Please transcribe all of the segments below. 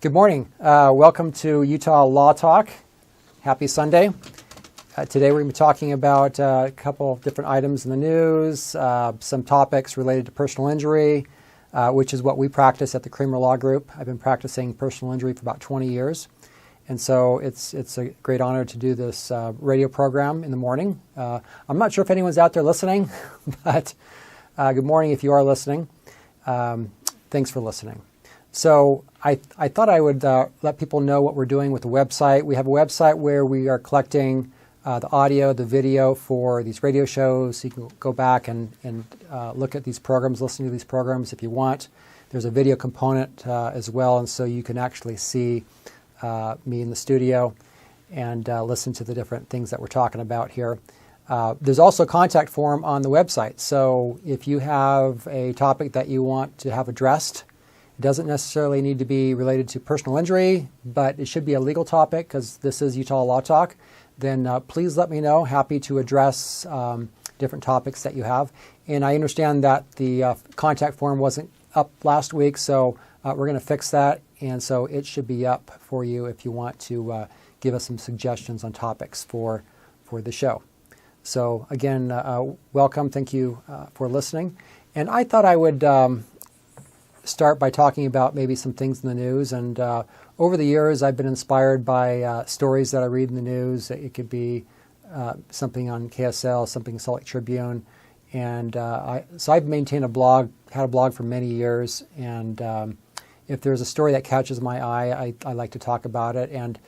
Good morning. Welcome to Utah Law Talk. Happy Sunday. Today we're going to be talking about a couple of different items in the news, some topics related to personal injury, which is what we practice at the Kramer Law Group. I've been practicing personal injury for about 20 years. And so it's a great honor to do this radio program in the morning. I'm not sure if anyone's out there listening, but good morning if you are listening. Thanks for listening. So I thought I would let people know what we're doing with the website. We have a website where we are collecting the audio, the video for these radio shows. So you can go back and look at these programs, listen to these programs if you want. There's a video component as well, and so you can actually see me in the studio and listen to the different things that we're talking about here. There's also a contact form on the website. So if you have a topic that you want to have addressed, it doesn't necessarily need to be related to personal injury, but it should be a legal topic because this is Utah Law Talk. Then please let me know. Happy to address different topics that you have. And I understand that the contact form wasn't up last week, so we're going to fix that. And so it should be up for you if you want to give us some suggestions on topics for the show. So again, welcome. Thank you for listening. And I thought I would start by talking about maybe some things in the news. And over the years, I've been inspired by stories that I read in the news. It could be something on KSL, something in Salt Lake Tribune. And so I've maintained had a blog for many years. And if there's a story that catches my eye, I like to talk about it. And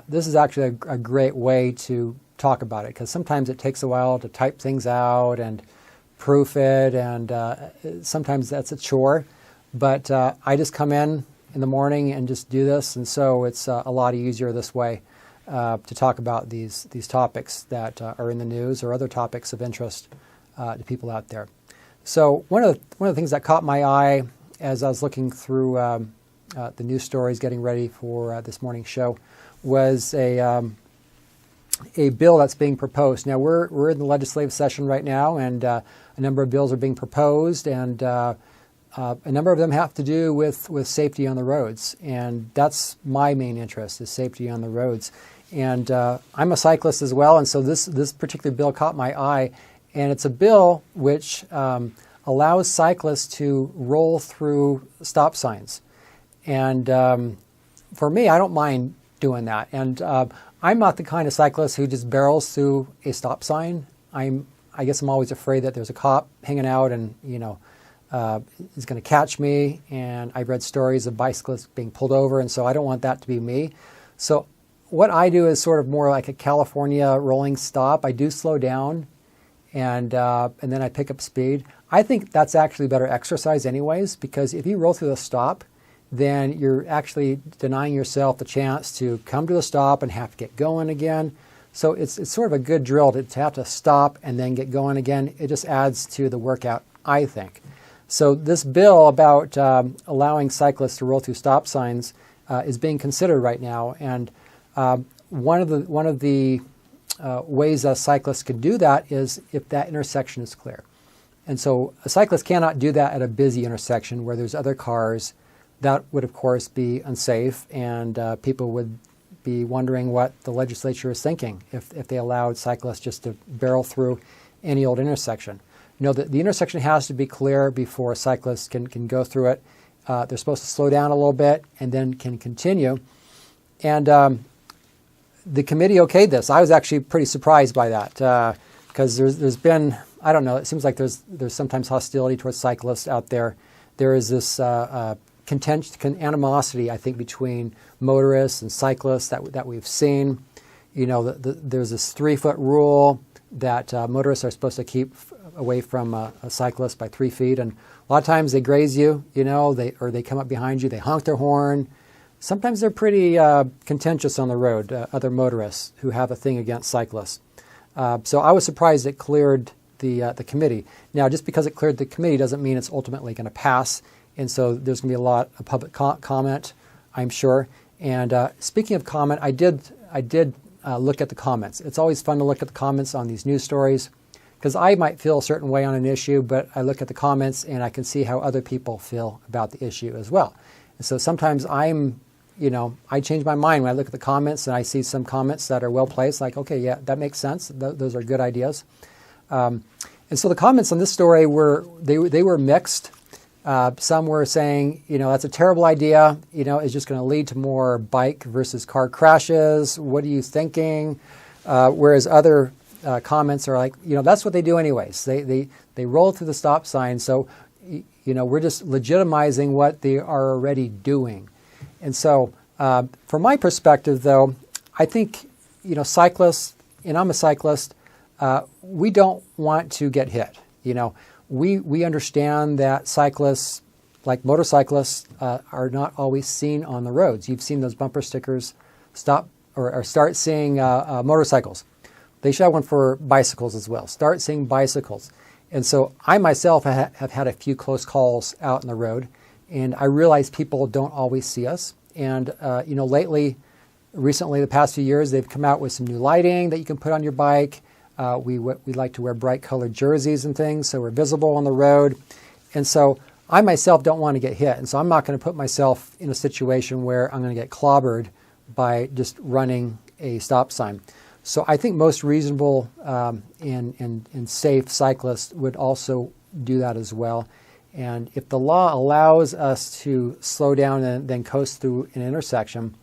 this is actually a great way to talk about it because sometimes it takes a while to type things out and proof it. And sometimes that's a chore. But I just come in the morning and just do this, and so it's a lot easier this way to talk about these topics that are in the news or other topics of interest to people out there. So one of the things that caught my eye as I was looking through the news stories, getting ready for this morning's show, was a bill that's being proposed. Now we're in the legislative session right now, and a number of bills are being proposed, and a number of them have to do with safety on the roads, and that's my main interest, is safety on the roads. And I'm a cyclist as well, and so this particular bill caught my eye, and it's a bill which allows cyclists to roll through stop signs. And for me, I don't mind doing that. And I'm not the kind of cyclist who just barrels through a stop sign. I guess I'm always afraid that there's a cop hanging out and, is going to catch me, and I've read stories of bicyclists being pulled over, and so I don't want that to be me. So what I do is sort of more like a California rolling stop. I do slow down, and then I pick up speed. I think that's actually better exercise anyways, because if you roll through the stop, then you're actually denying yourself the chance to come to the stop and have to get going again. So it's sort of a good drill to have to stop and then get going again. It just adds to the workout, I think. So this bill about allowing cyclists to roll through stop signs is being considered right now, and one of the ways a cyclist can do that is if that intersection is clear. And so a cyclist cannot do that at a busy intersection where there's other cars. That would, of course, be unsafe, and people would be wondering what the legislature is thinking if they allowed cyclists just to barrel through any old intersection. The intersection has to be clear before a cyclist can go through it. They're supposed to slow down a little bit and then can continue. And the committee okayed this. I was actually pretty surprised by that because there's been, I don't know, it seems like there's sometimes hostility towards cyclists out there. There is this animosity, I think, between motorists and cyclists that we've seen. There's this 3-foot rule that motorists are supposed to keep away from a cyclist by 3 feet, and a lot of times they graze you, they come up behind you, they honk their horn. Sometimes they're pretty contentious on the road, other motorists who have a thing against cyclists. So I was surprised it cleared the committee. Now, just because it cleared the committee doesn't mean it's ultimately going to pass, and so there's going to be a lot of public comment, I'm sure. And speaking of comment, I did look at the comments. It's always fun to look at the comments on these news stories, because I might feel a certain way on an issue, but I look at the comments and I can see how other people feel about the issue as well. And so sometimes I'm I change my mind when I look at the comments and I see some comments that are well placed, like, okay, yeah, that makes sense. Those are good ideas. And so the comments on this story were mixed. Some were saying, that's a terrible idea. It's just going to lead to more bike versus car crashes. What are you thinking? Whereas other comments are like, that's what they do anyways. They roll through the stop sign. So, we're just legitimizing what they are already doing. And so, from my perspective, though, I think, cyclists, and I'm a cyclist, we don't want to get hit. We understand that cyclists, like motorcyclists, are not always seen on the roads. You've seen those bumper stickers stop or start seeing motorcycles. They should have one for bicycles as well. Start seeing bicycles. And so I myself have had a few close calls out on the road, and I realize people don't always see us. And, recently, the past few years, they've come out with some new lighting that you can put on your bike. We like to wear bright colored jerseys and things so we're visible on the road. And so I myself don't want to get hit. And so I'm not going to put myself in a situation where I'm going to get clobbered by just running a stop sign. So I think most reasonable and safe cyclists would also do that as well. And if the law allows us to slow down and then coast through an intersection,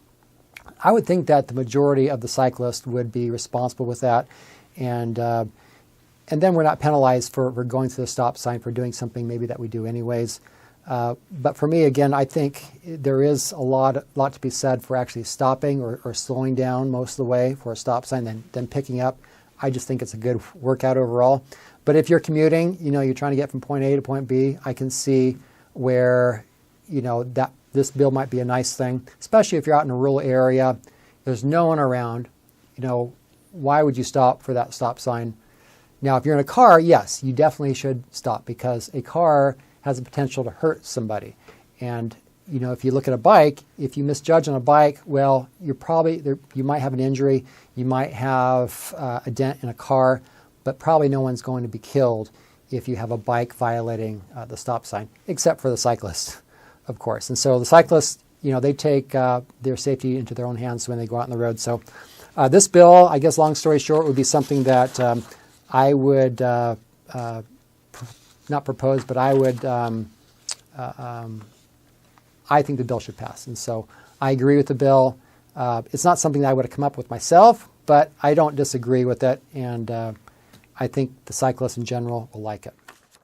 I would think that the majority of the cyclists would be responsible with that. And then we're not penalized for going through the stop sign for doing something maybe that we do anyways. But for me, again, I think there is a lot to be said for actually stopping or slowing down most of the way for a stop sign, then picking up. I just think it's a good workout overall. But if you're commuting, you're trying to get from point A to point B, I can see where, that this bill might be a nice thing, especially if you're out in a rural area. There's no one around. Why would you stop for that stop sign? Now, if you're in a car, yes, you definitely should stop because a car has the potential to hurt somebody. And, if you look at a bike, if you misjudge on a bike, well, you might have an injury, you might have a dent in a car, but probably no one's going to be killed if you have a bike violating the stop sign, except for the cyclist, of course. And so the cyclists, they take their safety into their own hands when they go out on the road. So this bill, I guess, long story short, would be something that I would not propose, but I would. I think the bill should pass, and so I agree with the bill. It's not something that I would have come up with myself, but I don't disagree with it, and I think the cyclists in general will like it.